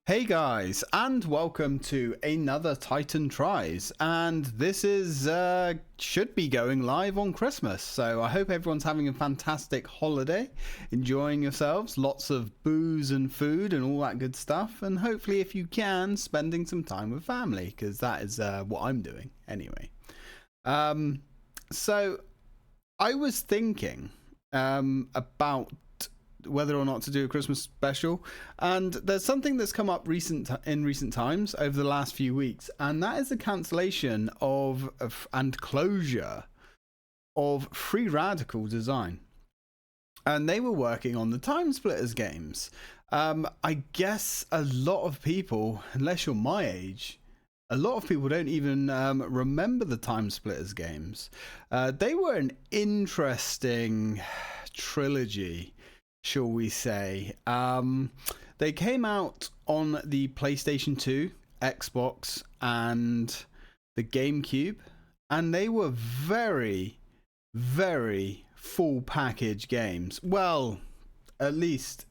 Hey guys, and welcome to another Titan Tries, and this is should be going live on Christmas, so I hope everyone's having a fantastic holiday, enjoying yourselves, lots of booze and food and all that good stuff, and hopefully if you can, spending some time with family, because that is what I'm doing anyway. So I was thinking about whether or not to do a Christmas special, and there's something that's come up in recent times over the last few weeks, and that is the cancellation of and closure of Free Radical Design. And they were working on the TimeSplitters games. I guess a lot of people, unless you're my age, a lot of people don't even remember the TimeSplitters games. They were an interesting trilogy, shall we say. They came out on the PlayStation 2, Xbox, and the GameCube, and they were very, very full package games. Well, at least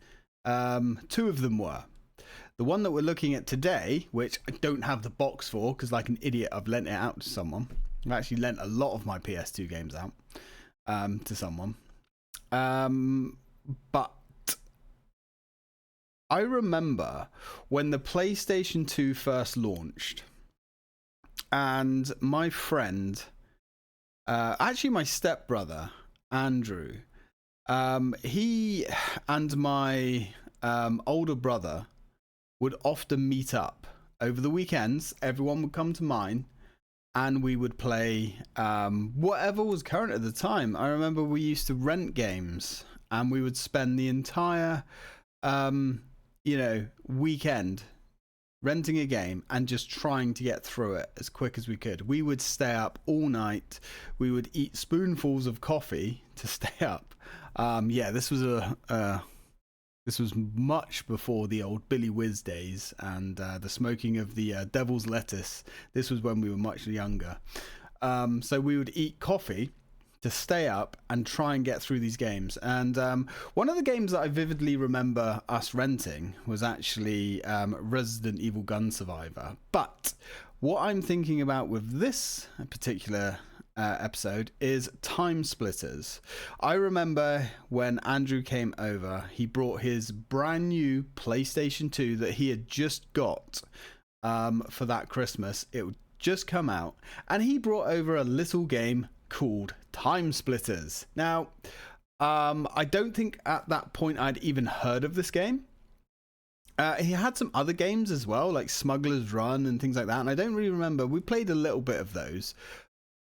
two of them were. The one that we're looking at today, which I don't have the box for because like an idiot I've lent it out to someone. I've actually lent a lot of my PS2 games out to someone. But I remember when the PlayStation 2 first launched, and my friend, actually my stepbrother, Andrew, he and my older brother would often meet up over the weekends. Everyone would come to mine, and we would play whatever was current at the time. I remember we used to rent games, and we would spend the entire, weekend renting a game and just trying to get through it as quick as we could. We would stay up all night. We would eat spoonfuls of coffee to stay up. This was much before the old Billy Whiz days and the smoking of the devil's lettuce. This was when we were much younger. So we would eat coffee to stay up and try and get through these games. And one of the games that I vividly remember us renting was actually Resident Evil Gun Survivor. But what I'm thinking about with this particular episode is TimeSplitters. I remember when Andrew came over, he brought his brand new PlayStation 2 that he had just got for that Christmas. It would just come out, and he brought over a little game called TimeSplitters. Now, I don't think at that point I'd even heard of this game. He had some other games as well, like Smuggler's Run and things like that, and I don't really remember. We played a little bit of those.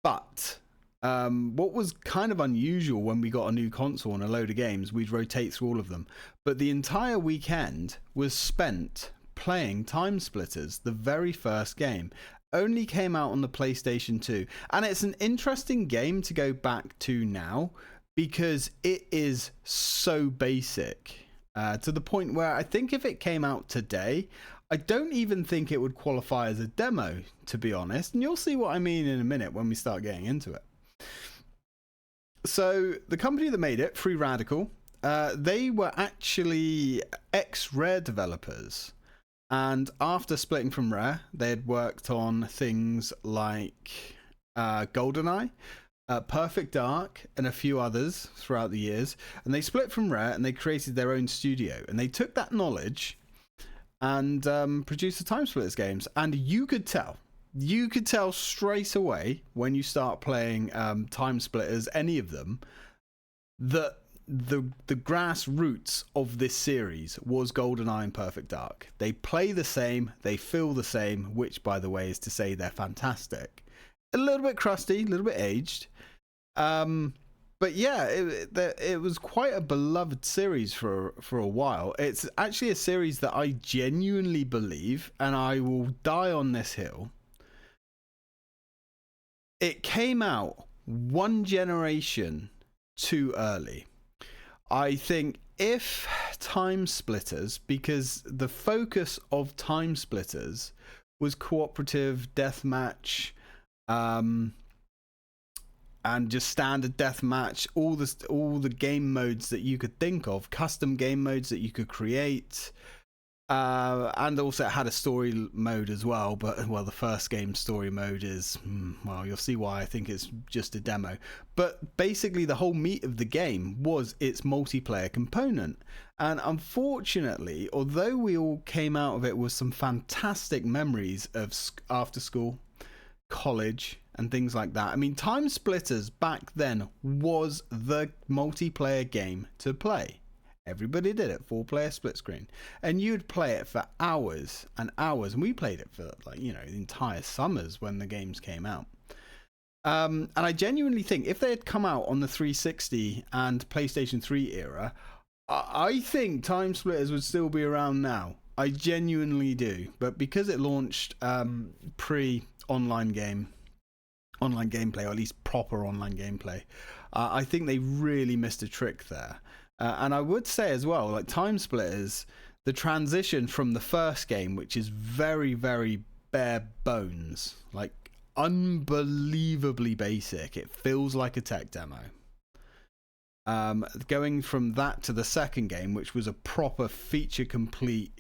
But what was kind of unusual when we got a new console and a load of games, we'd rotate through all of them. But the entire weekend was spent playing TimeSplitters, the very first game. Only came out on the PlayStation 2. And it's an interesting game to go back to now because it is so basic to the point where I think if it came out today, I don't even think it would qualify as a demo, to be honest. And you'll see what I mean in a minute when we start getting into it. So the company that made it, Free Radical, they were actually ex-Rare developers. And after splitting from Rare, they had worked on things like GoldenEye, Perfect Dark, and a few others throughout the years. And they split from Rare and they created their own studio. And they took that knowledge and produced the TimeSplitters games. And you could tell straight away when you start playing TimeSplitters, any of them, that the grassroots of this series was GoldenEye and Perfect Dark. They play the same, they feel the same, which by the way is to say they're fantastic. A little bit crusty, a little bit aged. But yeah, it was quite a beloved series for a while. It's actually a series that I genuinely believe, and I will die on this hill, it came out one generation too early. I think if TimeSplitters, because the focus of TimeSplitters was cooperative deathmatch, and just standard deathmatch, all the game modes that you could think of, custom game modes that you could create, And also it had a story mode as well, but well, the first game's story mode is, well, you'll see why I think it's just a demo. But basically the whole meat of the game was its multiplayer component. And unfortunately, although we all came out of it with some fantastic memories of after school, college, and things like that, I mean, TimeSplitters back then was the multiplayer game to play. Everybody did it, 4-player split screen, and you'd play it for hours and hours, and we played it for, like, you know, the entire summers when the games came out. And I genuinely think if they had come out on the 360 and PlayStation 3 era, I think TimeSplitters would still be around now. I genuinely do, but because it launched pre-online gameplay, or at least proper online gameplay, I think they really missed a trick there. And I would say as well, like TimeSplitters, the transition from the first game, which is very, very bare bones, like unbelievably basic. It feels like a tech demo. Going from that to the second game, which was a proper feature complete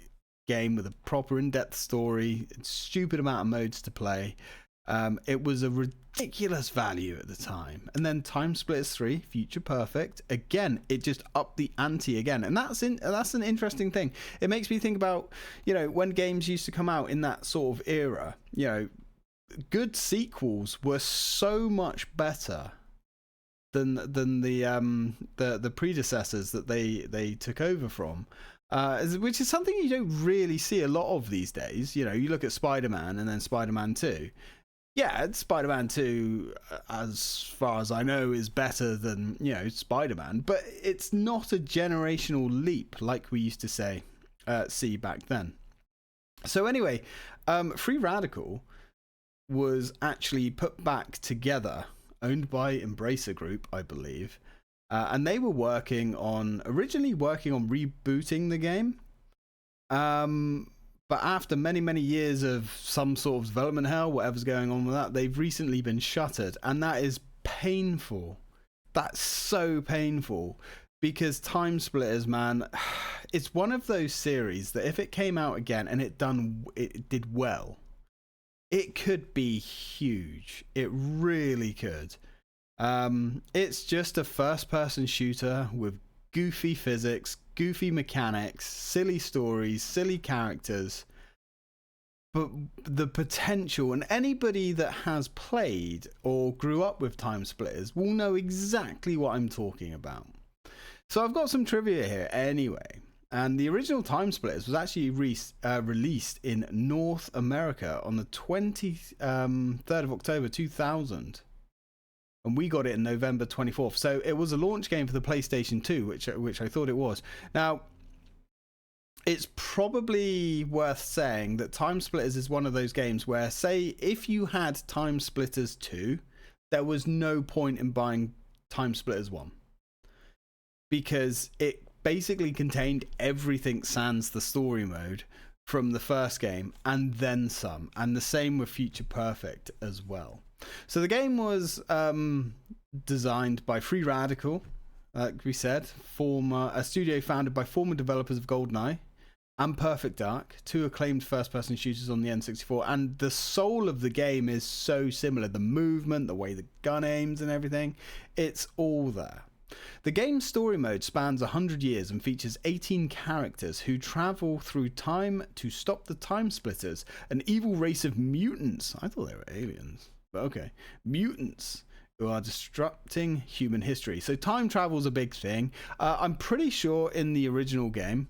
game with a proper in-depth story, stupid amount of modes to play. It was a ridiculous value at the time. And then TimeSplitters 3, Future Perfect, again, it just upped the ante again. And that's an interesting thing. It makes me think about, you know, when games used to come out in that sort of era, you know, good sequels were so much better than the predecessors that they took over from. Which is something you don't really see a lot of these days. You know, you look at Spider-Man and then Spider-Man 2. Yeah, Spider-Man 2, as far as I know, is better than, you know, Spider-Man, but it's not a generational leap like we used to see back then. So anyway, Free Radical was actually put back together, owned by Embracer Group, I believe, and they were originally working on rebooting the game. But after many, many years of some sort of development hell, whatever's going on with that, they've recently been shuttered. And that is painful. That's so painful. Because TimeSplitters, man, it's one of those series that if it came out again and it did well, it could be huge. It really could. It's just a first-person shooter with goofy physics, goofy mechanics, silly stories, silly characters, but the potential, and anybody that has played or grew up with TimeSplitters will know exactly what I'm talking about. So I've got some trivia here anyway, and the original TimeSplitters was actually released in North America on the 23rd of October 2000. And we got it in November 24th. So it was a launch game for the PlayStation 2, which I thought it was. Now, it's probably worth saying that TimeSplitters is one of those games where, say, if you had TimeSplitters 2, there was no point in buying TimeSplitters 1. Because it basically contained everything sans the story mode from the first game, and then some. And the same with Future Perfect as well. So the game was designed by Free Radical, like we said, a studio founded by former developers of GoldenEye and Perfect Dark, two acclaimed first-person shooters on the N64, and the soul of the game is so similar. The movement, the way the gun aims and everything, it's all there. The game's story mode spans 100 years and features 18 characters who travel through time to stop the TimeSplitters, an evil race of mutants. I thought they were aliens. Okay, mutants who are disrupting human history. So time travel is a big thing. I'm pretty sure in the original game,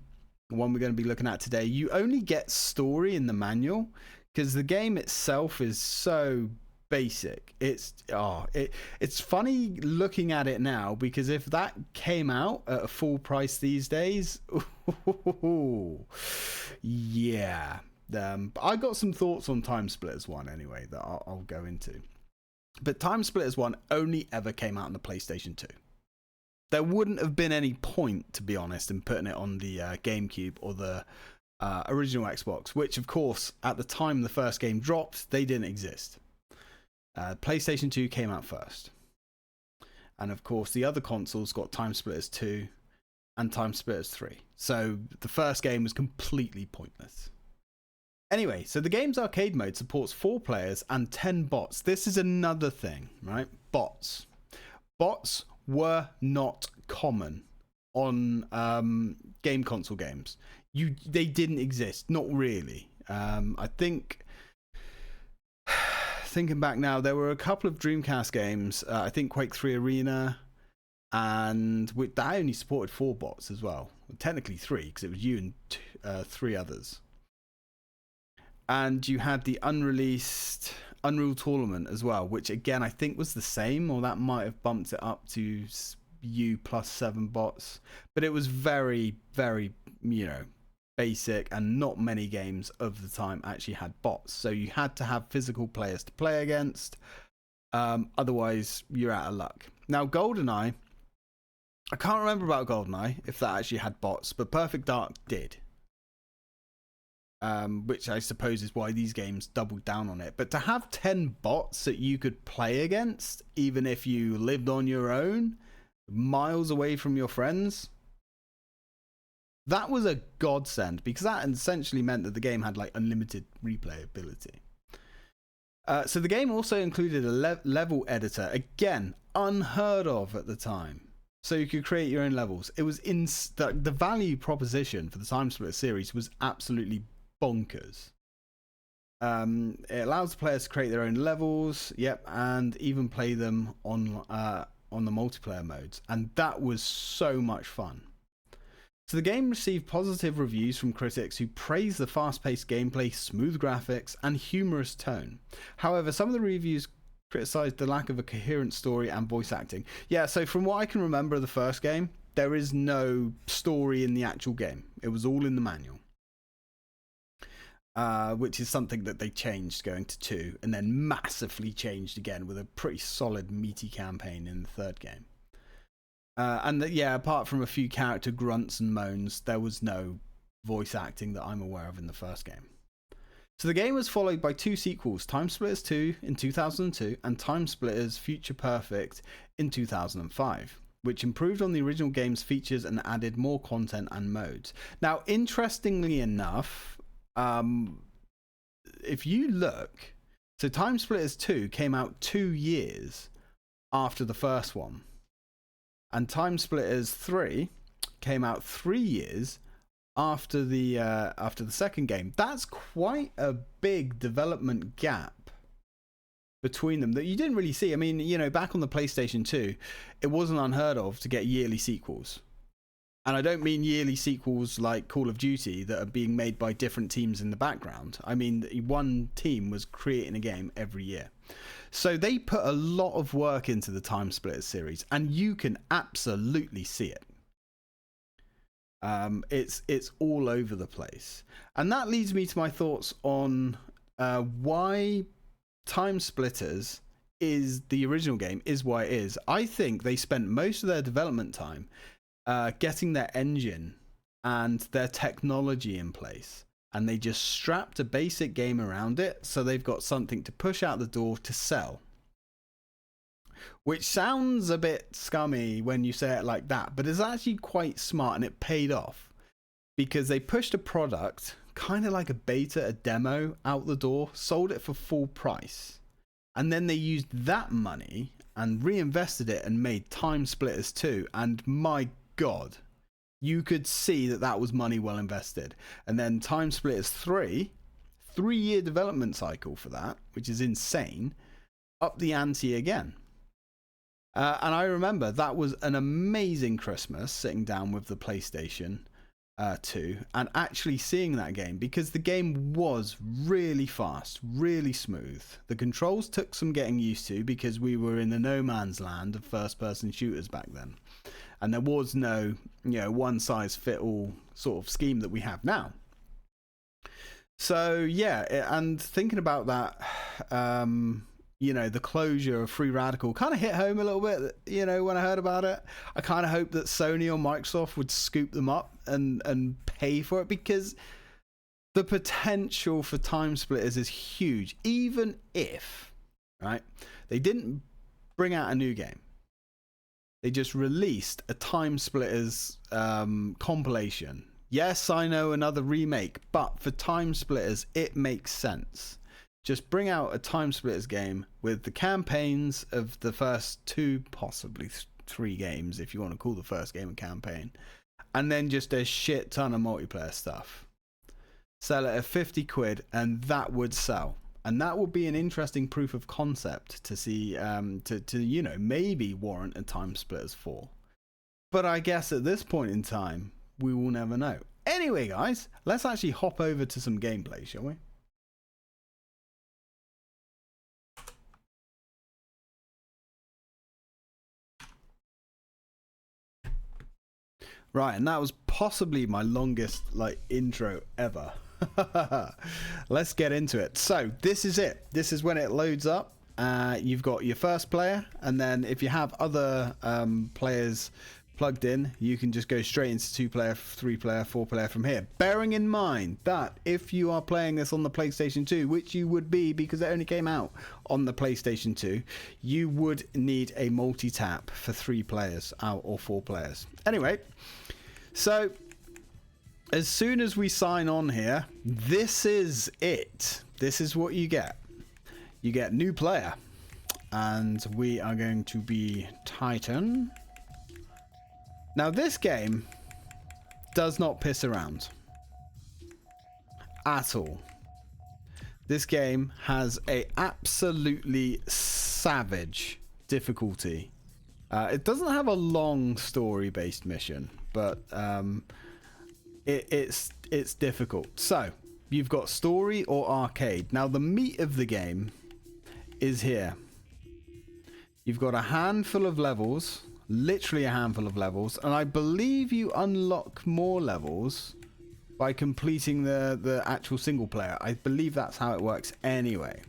the one we're going to be looking at today, you only get story in the manual because the game itself is so basic. It's funny looking at it now because if that came out at a full price these days, yeah. I got some thoughts on TimeSplitters 1 anyway that I'll go into. But TimeSplitters 1 only ever came out on the PlayStation 2. There wouldn't have been any point, to be honest, in putting it on the GameCube or the original Xbox, which, of course, at the time the first game dropped, they didn't exist. PlayStation 2 came out first. And, of course, the other consoles got TimeSplitters 2 and TimeSplitters 3. So the first game was completely pointless. Anyway, so the game's arcade mode supports 4 players and 10 bots. This is another thing, right? Bots. Bots were not common on game console games. They didn't exist, not really. I think, thinking back now, there were a couple of Dreamcast games. I think Quake 3 Arena, and that only supported 4 bots as well. Technically 3, because it was you and 3 others. And you had the unreleased Unreal Tournament as well, which again I think was the same, or that might have bumped it up to you plus 7 bots. But it was very, very, basic, and not many games of the time actually had bots. So you had to have physical players to play against. Otherwise, you're out of luck. Now, GoldenEye, I can't remember about GoldenEye if that actually had bots, but Perfect Dark did. Which I suppose is why these games doubled down on it. But to have 10 bots that you could play against, even if you lived on your own, miles away from your friends, that was a godsend, because that essentially meant that the game had like unlimited replayability. So the game also included a level editor, again unheard of at the time. So you could create your own levels. It was the value proposition for the TimeSplitters series was absolutely bonkers. It allows the players to create their own levels, and even play them on the multiplayer modes, and that was so much fun. So the game received positive reviews from critics who praised the fast-paced gameplay, smooth graphics, and humorous tone. However, some of the reviews criticized the lack of a coherent story and voice acting. Yeah, so from what I can remember of the first game, there is no story in the actual game. It was all in the manual. Which is something that they changed going to 2, and then massively changed again with a pretty solid, meaty campaign in the 3rd game. Apart from a few character grunts and moans, there was no voice acting that I'm aware of in the first game. So the game was followed by 2 sequels, TimeSplitters 2 in 2002 and TimeSplitters Future Perfect in 2005, which improved on the original game's features and added more content and modes. Now, interestingly enough, if you look, so TimeSplitters 2 came out 2 years after the first one, and TimeSplitters 3 came out 3 years after the second game. That's quite a big development gap between them that you didn't really see. I mean, back on the PlayStation 2, it wasn't unheard of to get yearly sequels. And I don't mean yearly sequels like Call of Duty that are being made by different teams in the background. I mean, one team was creating a game every year. So they put a lot of work into the TimeSplitters series, and you can absolutely see it. It's all over the place. And that leads me to my thoughts on why TimeSplitters is the original game, is why it is. I think they spent most of their development time getting their engine and their technology in place, and they just strapped a basic game around it, so they've got something to push out the door to sell. Which sounds a bit scummy when you say it like that, but it's actually quite smart, and it paid off, because they pushed a product, kind of like a beta, a demo, out the door, sold it for full price, and then they used that money and reinvested it and made TimeSplitters 2, and my God, you could see that was money well invested. And then TimeSplitters 3-year development cycle for that, which is insane, up the ante again. And I remember that was an amazing Christmas, sitting down with the PlayStation 2 and actually seeing that game, because the game was really fast, really smooth. The controls took some getting used to, because we were in the no man's land of first-person shooters back then. And there was no, one-size-fit-all sort of scheme that we have now. So, and thinking about that, the closure of Free Radical kind of hit home a little bit, when I heard about it. I kind of hoped that Sony or Microsoft would scoop them up and pay for it, because the potential for TimeSplitters is huge. Even if, right, they didn't bring out a new game, They just released a TimeSplitters compilation. Yes, I know, another remake, but for TimeSplitters, it makes sense. Just bring out a TimeSplitters game with the campaigns of the first 2, possibly 3 games, if you want to call the first game a campaign, and then just a shit ton of multiplayer stuff. Sell it at 50 quid, and that would sell. And that would be an interesting proof of concept to see, to you know, maybe warrant a TimeSplitters 4. But I guess at this point in time, we will never know. Anyway, guys, let's actually hop over to some gameplay, shall we? Right, and that was possibly my longest intro ever. Let's get into it. So this is it. This is when it loads up. You've got your first player, and then if you have other players plugged in, you can just go straight into 2-player, 3-player, 4-player from here. Bearing in mind that if you are playing this on the PlayStation 2, which you would be because it only came out on the PlayStation 2, you would need a multi-tap for 3 players or 4 players. Anyway, so as soon as we sign on here, this is it. This is what you get. You get new player, and we are going to be Tytan. Now this game does not piss around at all. This game has a absolutely savage difficulty. It doesn't have a long story-based mission, but it's difficult. So you've got story or arcade. Now the meat of the game is here. You've got a handful of levels, literally a handful of levels, and I believe you unlock more levels by completing the actual single player. I believe that's how it works anyway.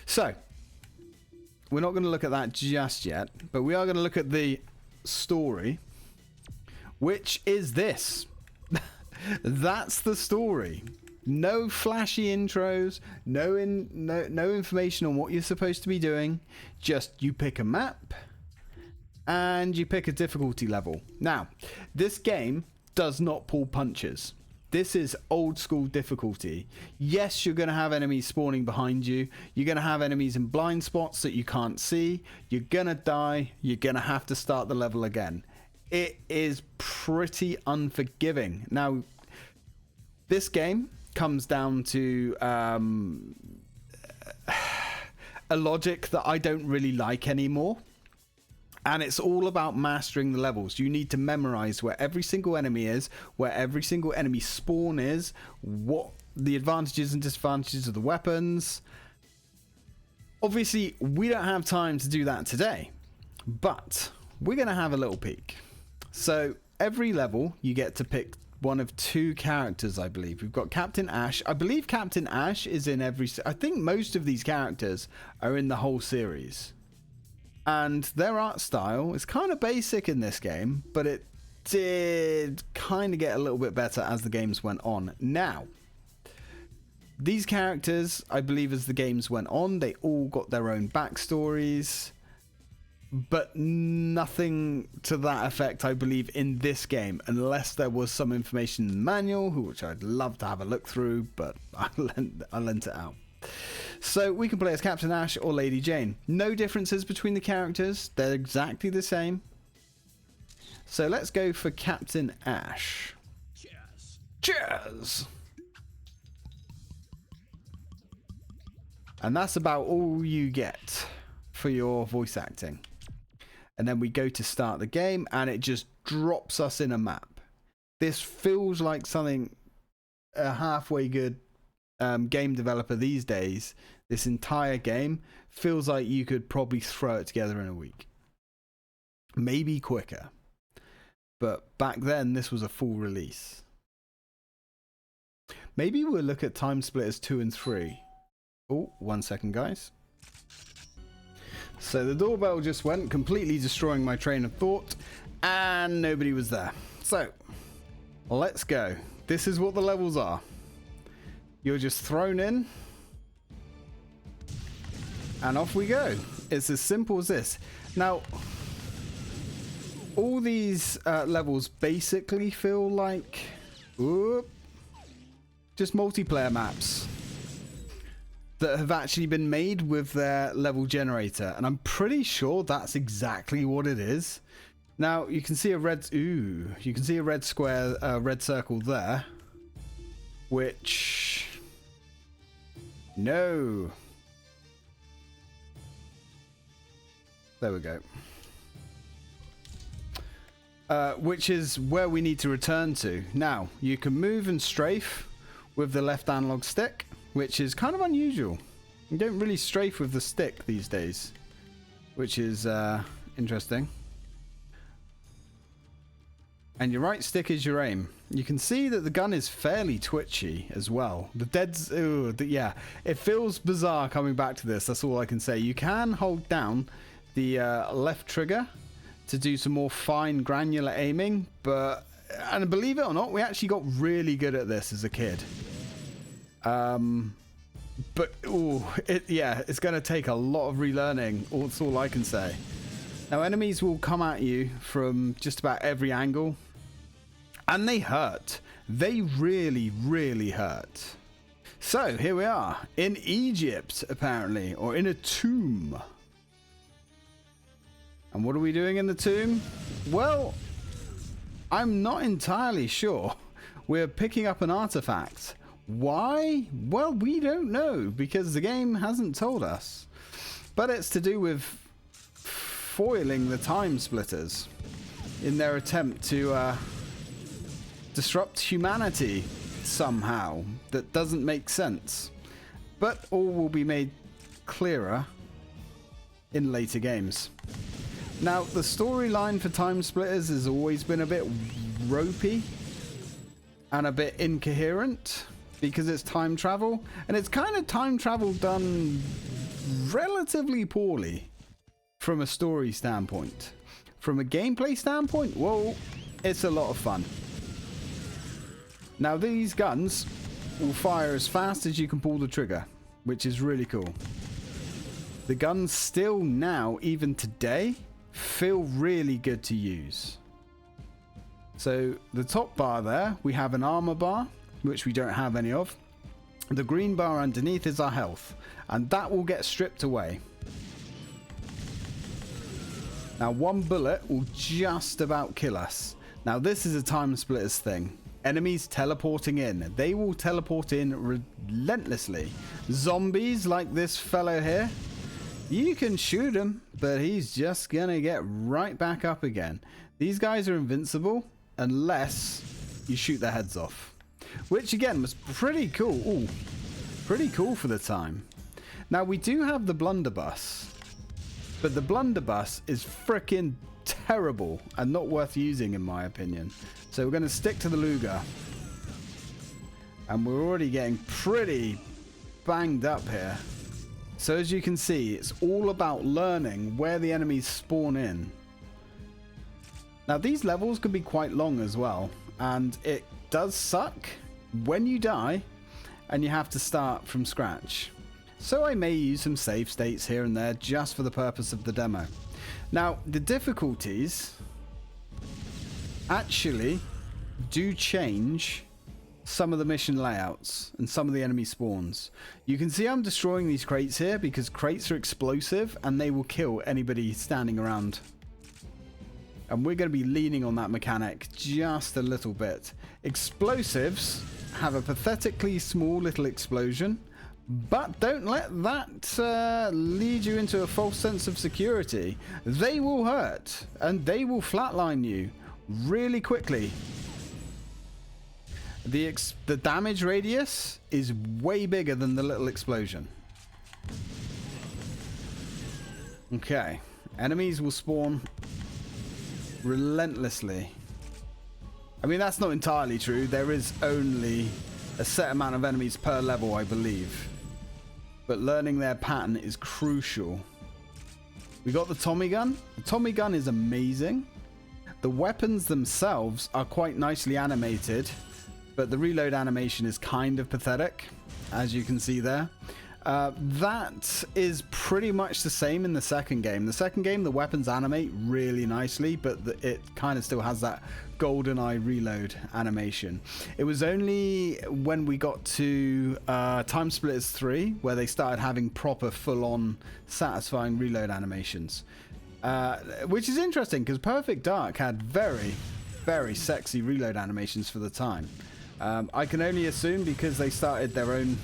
So we're not going to look at that just yet, but we are going to look at the story, which is this. That's the story. No flashy intros, no information on what you're supposed to be doing. Just you pick a map and you pick a difficulty level. Now, this game does not pull punches. This is old school difficulty. Yes, you're going to have enemies spawning behind you. You're going to have enemies in blind spots that you can't see. You're going to die. You're going to have to start the level again. It is pretty unforgiving. Now, this game comes down to a logic that I don't really like anymore. And it's all about mastering the levels. You need to memorize where every single enemy is, where every single enemy spawn is, what the advantages and disadvantages of the weapons. Obviously, we don't have time to do that today, but we're going to have a little peek. So every level, you get to pick one of 2 characters, I believe. We've got Captain Ash. I believe Captain Ash is in every... I think most of these characters are in the whole series. And their art style is kind of basic in this game, but it did kind of get a little bit better as the games went on. Now, these characters, I believe as the games went on, they all got their own backstories, but nothing to that effect, I believe, in this game, unless there was some information in the manual, which I'd love to have a look through, but I lent it out. So we can play as Captain Ash or Lady Jane. No differences between the characters. They're exactly the same. So let's go for Captain Ash. Cheers. Cheers. And that's about all you get for your voice acting. And then we go to start the game and it just drops us in a map. This feels like something a halfway good game developer these days, this entire game feels like you could probably throw it together in a week. Maybe quicker. But back then, this was a full release. Maybe we'll look at TimeSplitters 2 and 3. Oh, 1 second, guys. So the doorbell just went, completely destroying my train of thought, and nobody was there. So, let's go. This is what the levels are. You're just thrown in, and off we go. It's as simple as this. Now, all these levels basically feel like just multiplayer maps that have actually been made with their level generator, and I'm pretty sure that's exactly what it is. Now you can see a red square, red circle there, which there we go. Which is where we need to return to. Now you can move and strafe with the left analog stick, which is kind of unusual. You don't really strafe with the stick these days, which is interesting. And your right stick is your aim. You can see that the gun is fairly twitchy as well. Yeah, it feels bizarre coming back to this. That's all I can say. You can hold down the left trigger to do some more fine granular aiming, and believe it or not, we actually got really good at this as a kid. It's going to take a lot of relearning. That's all I can say. Now, enemies will come at you from just about every angle, and they hurt. They really, really hurt. So here we are in Egypt, apparently, or in a tomb. And what are we doing in the tomb? Well, I'm not entirely sure. We're picking up an artifact. Why? Well, we don't know, because the game hasn't told us. But it's to do with foiling the TimeSplitters in their attempt to disrupt humanity somehow. That doesn't make sense. But all will be made clearer in later games. Now, the storyline for TimeSplitters has always been a bit ropey and a bit incoherent because it's time travel, and it's kind of time travel done relatively poorly from a story standpoint. From a gameplay standpoint, whoa, it's a lot of fun. Now, these guns will fire as fast as you can pull the trigger, which is really cool. The guns still now, even today, feel really good to use. So the top bar there, we have an armor bar, which we don't have any of. The green bar underneath is our health, and that will get stripped away. Now, one bullet will just about kill us. Now, this is a TimeSplitters thing. Enemies teleporting in. They will teleport in relentlessly. Zombies like this fellow here, you can shoot him, but he's just gonna get right back up again. These guys are invincible unless you shoot their heads off, which again was pretty cool. Ooh, pretty cool for the time. Now, we do have the blunderbuss, but the blunderbuss is freaking terrible and not worth using in my opinion. So we're going to stick to the Luger, and we're already getting pretty banged up here. So as you can see, it's all about learning where the enemies spawn in. Now, these levels can be quite long as well, and it does suck when you die and you have to start from scratch. So I may use some save states here and there just for the purpose of the demo. Now, the difficulties actually do change some of the mission layouts and some of the enemy spawns. You can see I'm destroying these crates here because crates are explosive and they will kill anybody standing around. And we're going to be leaning on that mechanic just a little bit. Explosives have a pathetically small little explosion, but don't let that lead you into a false sense of security. They will hurt and they will flatline you really quickly. The damage radius is way bigger than the little explosion. Okay, enemies will spawn relentlessly. I mean, that's not entirely true. There is only a set amount of enemies per level, I believe. But learning their pattern is crucial. We got the Tommy gun. The Tommy gun is amazing. The weapons themselves are quite nicely animated, but the reload animation is kind of pathetic, as you can see there. That is pretty much the same in the second game. The second game, the weapons animate really nicely, but it kind of still has that GoldenEye reload animation. It was only when we got to TimeSplitters 3 where they started having proper full-on satisfying reload animations. Which is interesting because Perfect Dark had very, very sexy reload animations for the time. I can only assume because they started their own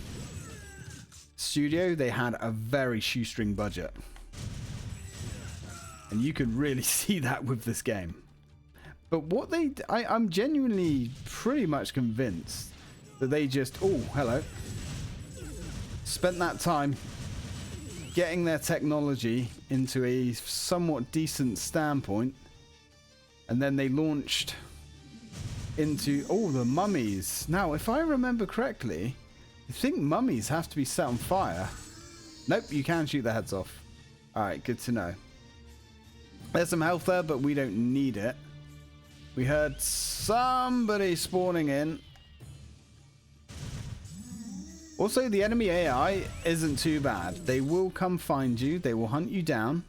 studio, they had a very shoestring budget. And you can really see that with this game. But what I'm genuinely pretty much convinced that they just, oh, hello, spent that time getting their technology into a somewhat decent standpoint, and then they launched into, oh, the mummies. Now, if I remember correctly, I think mummies have to be set on fire. Nope, you can shoot their heads off. Alright, good to know. There's some health there, but we don't need it. We heard somebody spawning in. Also, the enemy AI isn't too bad. They will come find you. They will hunt you down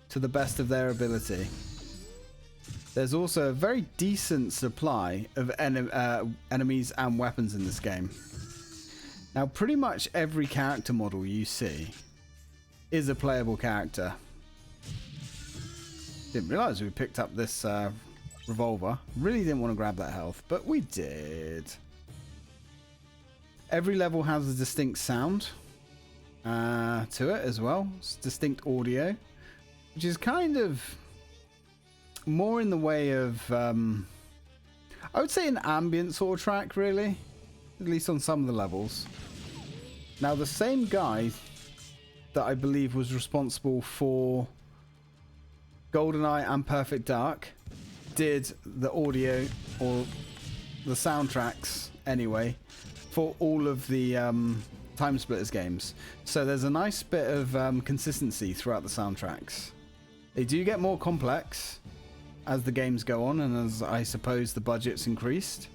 to the best of their ability. There's also a very decent supply of enemies and weapons in this game. Now, pretty much every character model you see is a playable character. Didn't realize we picked up this revolver. Really didn't want to grab that health, but we did. Every level has a distinct sound to it as well. It's distinct audio, which is kind of more in the way of, I would say, an ambient sort of track, really. At least on some of the levels. Now, the same guy that I believe was responsible for GoldenEye and Perfect Dark did the audio, or the soundtracks anyway, for all of the TimeSplitters games. So there's a nice bit of consistency throughout the soundtracks. They do get more complex as the games go on, and as I suppose the budget's increased.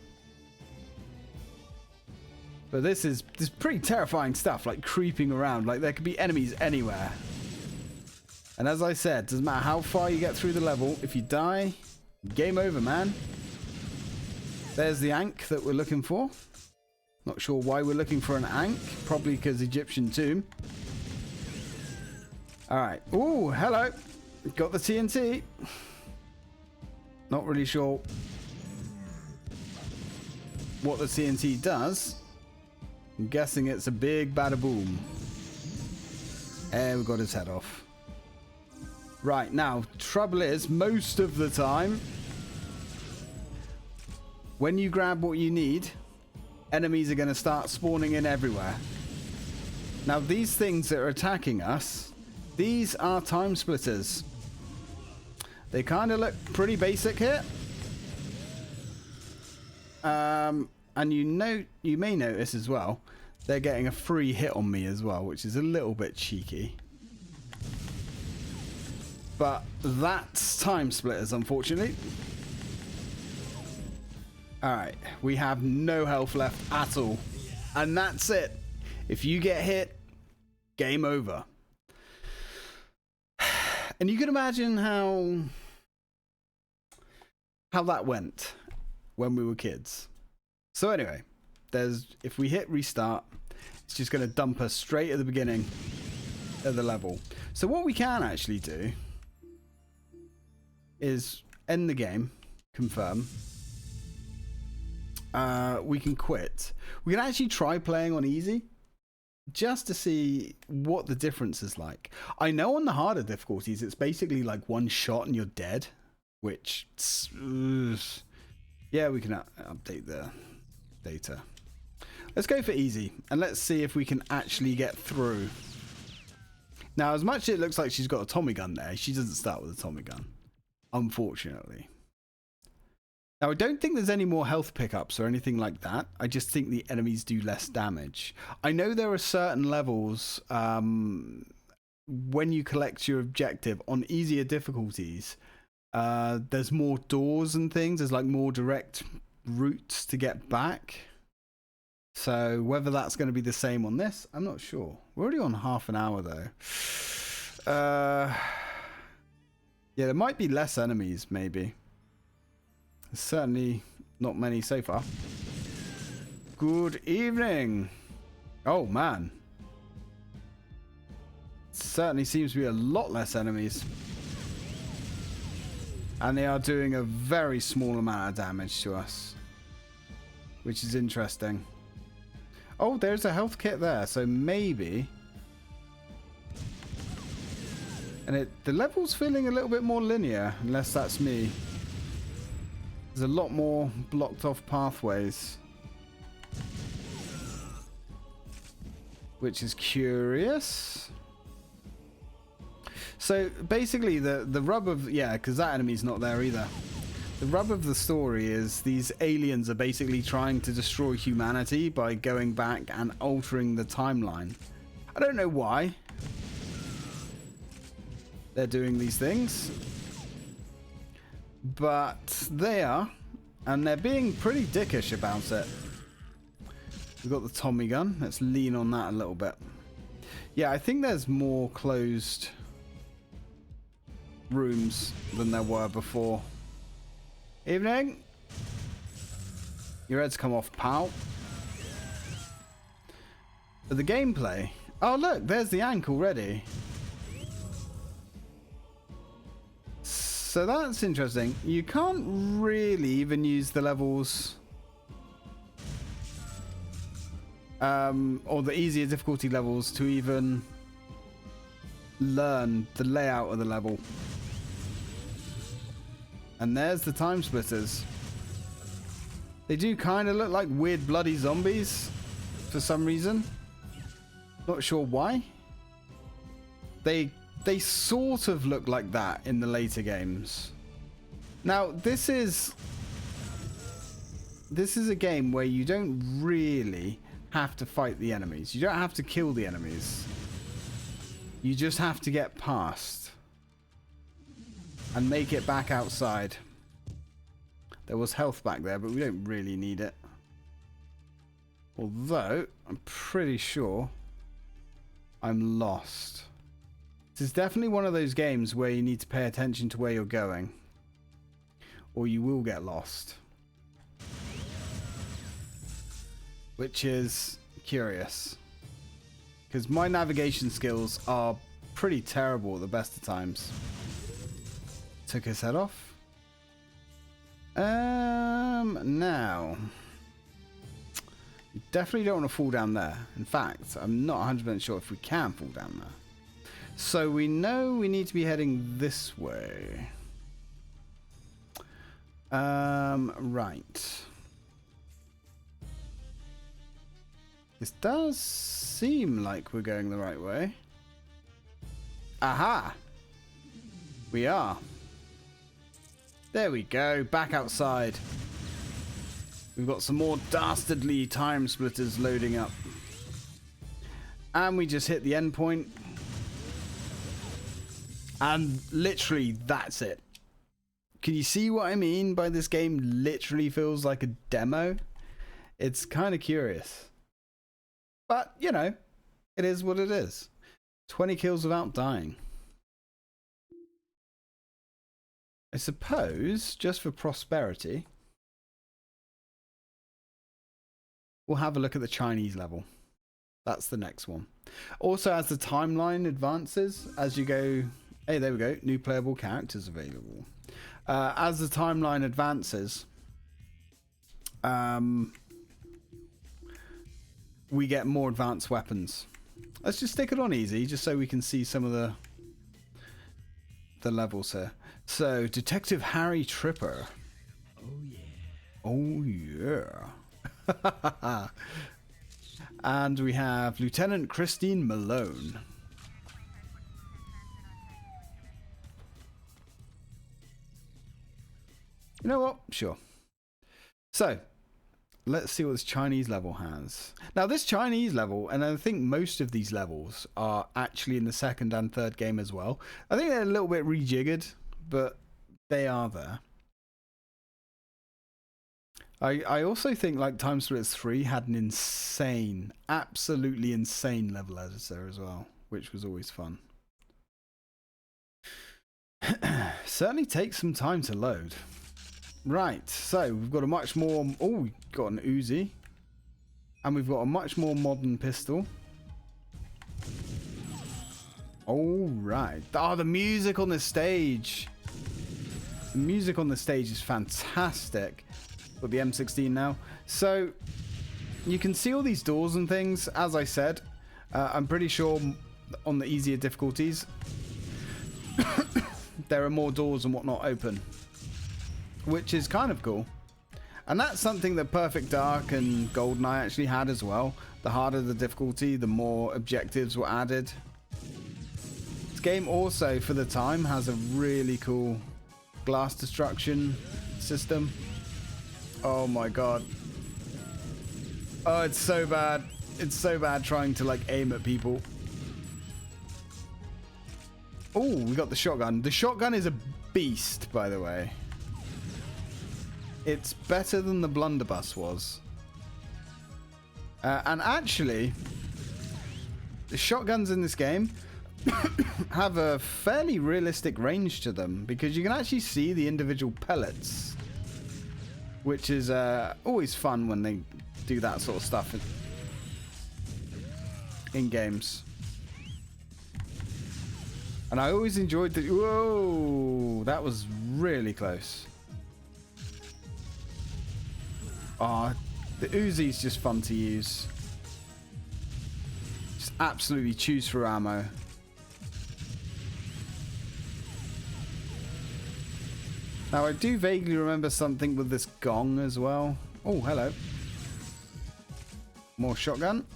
But this is pretty terrifying stuff, like creeping around. Like, there could be enemies anywhere. And as I said, doesn't matter how far you get through the level, if you die, game over, man. There's the Ankh that we're looking for. Not sure why we're looking for an Ankh. Probably because Egyptian tomb. Alright. Ooh, hello. Got the TNT. Not really sure what the TNT does. I'm guessing it's a big bada boom. And we got his head off. Right, now, trouble is, most of the time, when you grab what you need, enemies are going to start spawning in everywhere. Now, these things that are attacking us, these are TimeSplitters. They kind of look pretty basic here. And you may notice as well, they're getting a free hit on me as well, which is a little bit cheeky. But that's TimeSplitters, unfortunately. Alright, we have no health left at all. And that's it. If you get hit, game over. And you can imagine how that went when we were kids. So anyway, if we hit restart, it's just going to dump us straight at the beginning of the level. So what we can actually do is end the game, confirm. We can quit. We can actually try playing on easy just to see what the difference is like. I know on the harder difficulties, it's basically like one shot and you're dead, which, yeah, we can update the data. Let's go for easy and let's see if we can actually get through. Now, as much as it looks like she's got a Tommy gun there, she doesn't start with a Tommy gun, unfortunately. Now, I don't think there's any more health pickups or anything like that. I just think the enemies do less damage. I know there are certain levels when you collect your objective on easier difficulties, there's more doors and things. There's like more direct routes to get back. So whether that's going to be the same on this, I'm not sure. We're already on half an hour though. Yeah, there might be less enemies, maybe. There's certainly not many so far. Good evening. Oh, man. Certainly seems to be a lot less enemies. And they are doing a very small amount of damage to us, which is interesting. Oh, there's a health kit there, so maybe... And the level's feeling a little bit more linear, unless that's me. There's a lot more blocked off pathways, which is curious. So basically the rub of, yeah, because that enemy's not there either. The rub of the story is these aliens are basically trying to destroy humanity by going back and altering the timeline. I don't know why they're doing these things, but they are, and they're being pretty dickish about it. We've got the Tommy gun. Let's lean on that a little bit. Yeah, I think there's more closed rooms than there were before. Evening. Your head's come off, pal. But the gameplay... Oh, look, there's the ankle ready. So that's interesting. You can't really even use the levels... or the easier difficulty levels to even learn the layout of the level. And there's the TimeSplitters. They do kind of look like weird bloody zombies for some reason. Not sure why. They sort of look like that in the later games. Now, this is a game where you don't really have to fight the enemies. You don't have to kill the enemies. You just have to get past and make it back outside. There was health back there, but we don't really need it. Although, I'm pretty sure I'm lost. This is definitely one of those games where you need to pay attention to where you're going, or you will get lost. Which is curious, because my navigation skills are pretty terrible at the best of times. Took his head off. Now, you definitely don't want to fall down there. In fact, I'm not 100% sure if we can fall down there. So we know we need to be heading this way. Right. This does seem like we're going the right way. Aha! We are. There we go, back outside. We've got some more dastardly TimeSplitters loading up. And we just hit the end point. And literally, that's it. Can you see what I mean by this game literally feels like a demo? It's kind of curious. But, you know, it is what it is. 20 kills without dying. I suppose, just for prosperity, we'll have a look at the Chinese level. That's the next one. Also, as the timeline advances, as you go... Hey, there we go. New playable characters available. As the timeline advances, we get more advanced weapons. Let's just stick it on easy, just so we can see some of the levels here. So, Detective Harry Tripper. Oh yeah. Oh yeah. And we have Lieutenant Christine Malone. You know what? Sure. So, let's see what this Chinese level has. Now, this Chinese level, and I think most of these levels are actually in the second and third game as well. I think they're a little bit rejiggered, but they are there. I also think like TimeSplitters 3 had an insane, absolutely insane level editor as well, which was always fun. Certainly takes some time to load. Right, so we've got a much more... Oh, we've got an Uzi. And we've got a much more modern pistol. Alright. Oh, the music on the stage. The music on the stage is fantastic. Got the M16 now. So, you can see all these doors and things. As I said, I'm pretty sure on the easier difficulties, there are more doors and whatnot open. Which is kind of cool. And that's something that Perfect Dark and GoldenEye actually had as well. The harder the difficulty, the more objectives were added. This game also, for the time, has a really cool glass destruction system. Oh my god. Oh, it's so bad. It's so bad trying to like aim at people. Oh, we got the shotgun. The shotgun is a beast, by the way. It's better than the blunderbuss was. And actually, the shotguns in this game have a fairly realistic range to them, because you can actually see the individual pellets, which is always fun when they do that sort of stuff in games. And I always enjoyed the... Whoa! That was really close. Ah, the Uzi's just fun to use. Just absolutely choose for ammo. Now, I do vaguely remember something with this gong as well. Oh, hello. More shotgun.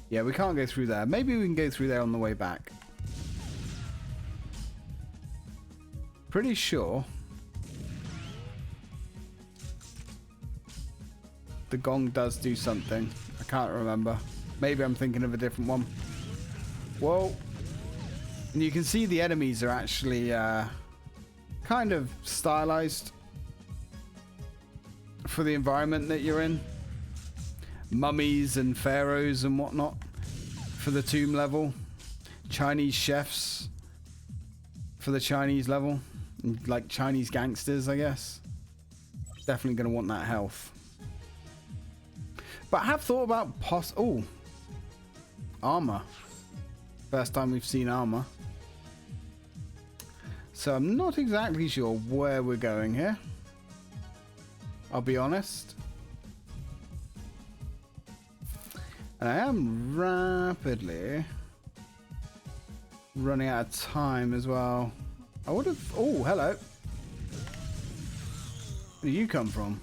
Yeah, we can't go through there. Maybe we can go through there on the way back. Pretty sure the gong does do something. I can't remember. Maybe I'm thinking of a different one. Whoa. And you can see the enemies are actually kind of stylized for the environment that you're in. Mummies and pharaohs and whatnot for the tomb level. Chinese chefs for the Chinese level. And like Chinese gangsters, I guess. Definitely going to want that health. But I have thought about oh, armor. First time we've seen armor. So I'm not exactly sure where we're going here. I'll be honest. And I am rapidly running out of time as well. I would have... Oh, hello. Where do you come from?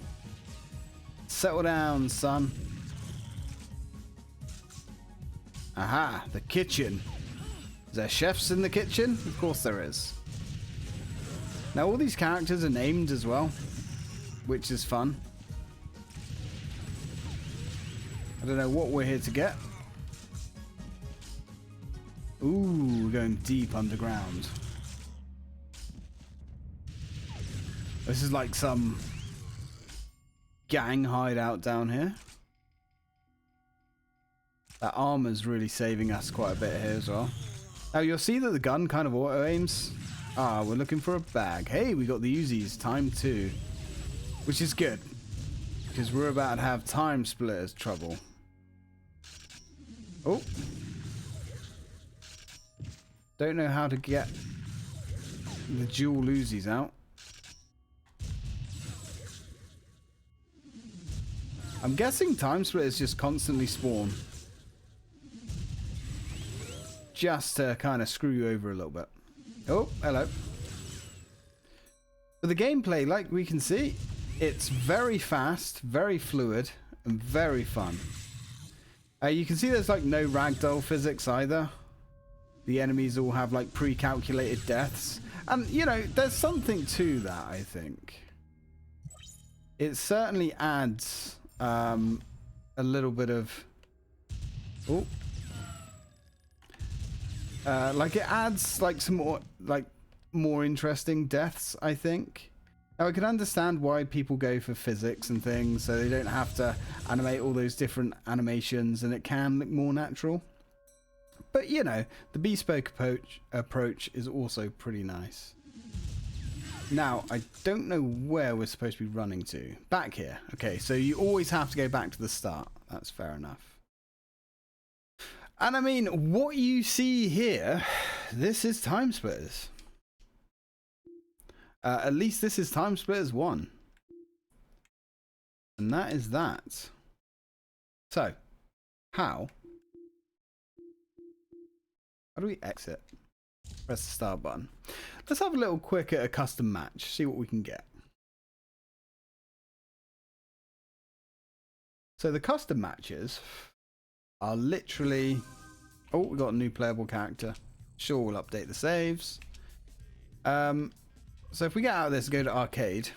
Settle down, son. Aha, the kitchen. Is there chefs in the kitchen? Of course there is. Now all these characters are named as well, which is fun. I don't know what we're here to get. Ooh, we're going deep underground. This is like some gang hideout down here. That armor's really saving us quite a bit here as well. Now you'll see that the gun kind of auto aims. Ah, we're looking for a bag. Hey, we got the Uzis, time 2. Which is good, because we're about to have TimeSplitters trouble. Oh. Don't know how to get the dual Uzis out. I'm guessing TimeSplitters just constantly spawn. Just to kind of screw you over a little bit. Oh, hello. But the gameplay, like we can see, it's very fast, very fluid, and very fun. You can see there's like no ragdoll physics either. The enemies all have like pre-calculated deaths. And, you know, there's something to that, I think. It certainly adds a little bit of... Oh. Like it adds like some more interesting deaths, I think. Now I can understand why people go for physics and things, so they don't have to animate all those different animations, and it can look more natural. But you know, the bespoke approach is also pretty nice. Now, I don't know where we're supposed to be running to. Back here. Okay, so you always have to go back to the start. That's fair enough. And I mean, what you see here, this is TimeSplitters. At least this is TimeSplitters 1. And that is that. So, how do we exit? Press the start button. Let's have a little quick at a custom match, see what we can get. So the custom matches are literally... Oh, we got a new playable character. Sure, we'll update the saves. So if we get out of this, go to arcade.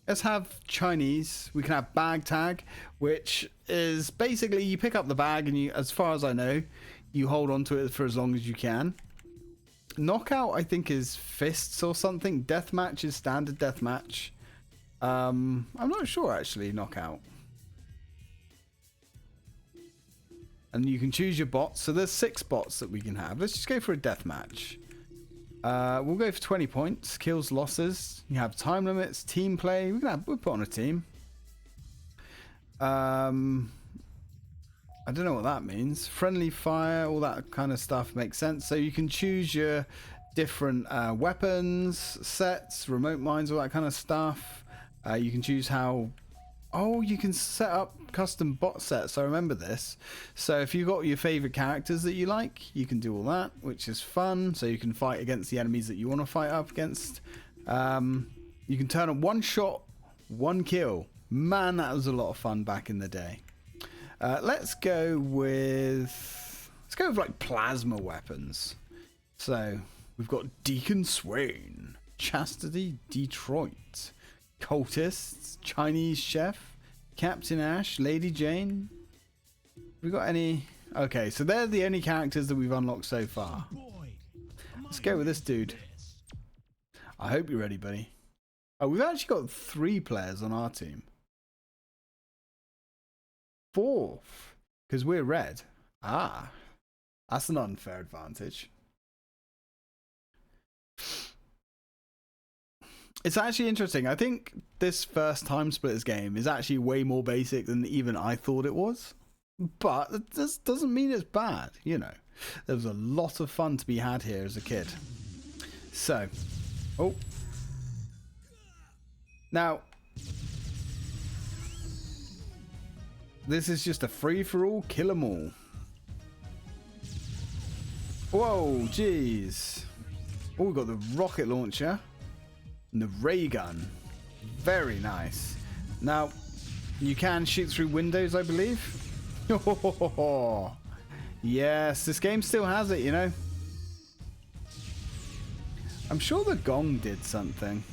Let's have Chinese. We can have bag tag, which is basically you pick up the bag and you, as far as I know, you hold on to it for as long as you can. Knockout, I think, is fists or something. Deathmatch is standard deathmatch. I'm not sure actually. Knockout. And you can choose your bots. So there's 6 bots that we can have. Let's just go for a deathmatch. We'll go for 20 points. Kills, losses. You have time limits, team play. We'll put on a team. I don't know what that means. Friendly fire, all that kind of stuff makes sense. So you can choose your different weapons, sets, remote mines, all that kind of stuff. You can choose how... Oh, you can set up custom bot sets. I remember this. So if you've got your favorite characters that you like, you can do all that, which is fun. So you can fight against the enemies that you want to fight up against. You can turn on 1 shot, 1 kill. Man, that was a lot of fun back in the day. Let's go with like plasma weapons. So we've got Deacon Swain, Chastity Detroit, Cultists, Chinese Chef, Captain Ash, Lady Jane. We got any? Okay, so they're the only characters that we've unlocked so far. Let's go with this dude. I hope you're ready, buddy. Oh, we've actually got 3 players on our team. 4th, because we're red. Ah, that's an unfair advantage. It's actually interesting. I think this first TimeSplitters game is actually way more basic than even I thought it was. But this doesn't mean it's bad, you know. There was a lot of fun to be had here as a kid. So, oh. Now, this is just a free-for-all, kill 'em all. Whoa, jeez. Oh, we've got the rocket launcher. And the ray gun. Very nice. Now, you can shoot through windows, I believe. Yes, this game still has it, you know. I'm sure the gong did something.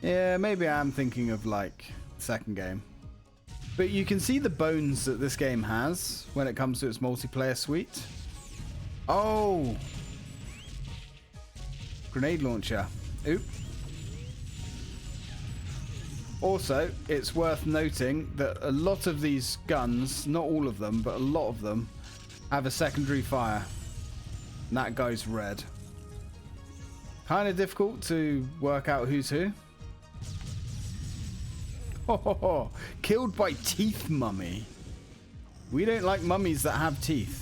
Yeah, maybe I'm thinking of like the second game. But you can see the bones that this game has when it comes to its multiplayer suite. Oh! Grenade launcher. Oop. Also, it's worth noting that a lot of these guns, not all of them, but a lot of them, have a secondary fire. And that guy's red. Kind of difficult to work out who's who. Oh, killed by teeth mummy. We don't like mummies that have teeth.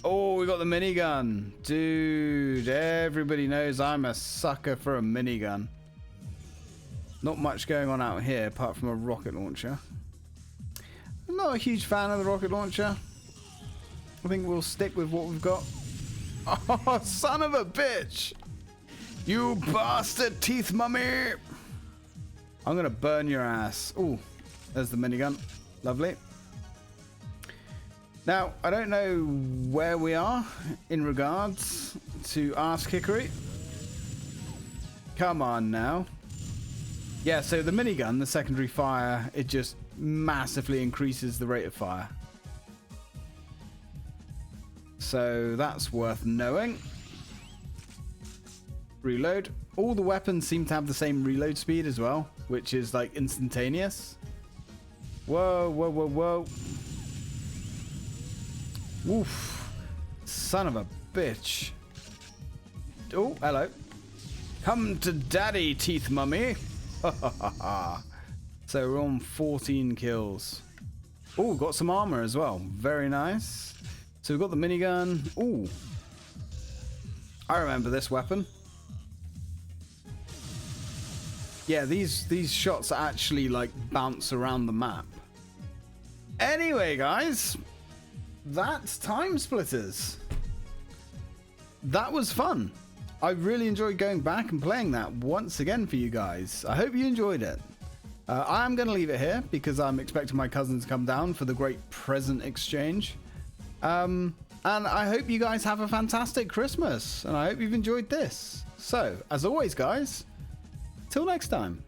Oh, we got the minigun. Dude, everybody knows I'm a sucker for a minigun. Not much going on out here apart from a rocket launcher. I'm not a huge fan of the rocket launcher. I think we'll stick with what we've got. Oh, son of a bitch. You bastard teeth mummy. I'm going to burn your ass. Oh, there's the minigun. Lovely. Now, I don't know where we are in regards to Ask Hickory. Come on now. Yeah, so the minigun, the secondary fire, it just massively increases the rate of fire. So that's worth knowing. Reload. All the weapons seem to have the same reload speed as well, which is like instantaneous. Whoa, whoa, whoa, whoa. Woof. Son of a bitch. Oh, hello. Come to daddy, teeth mummy. So we're on 14 kills. Oh, got some armor as well. Very nice. So we've got the minigun. Oh, I remember this weapon. Yeah, these shots actually like bounce around the map. Anyway, guys, that's TimeSplitters. That was fun. I really enjoyed going back and playing that once again for you guys. I hope you enjoyed it. I'm going to leave it here because I'm expecting my cousin to come down for the great present exchange. And I hope you guys have a fantastic Christmas. And I hope you've enjoyed this. So, as always, guys, till next time.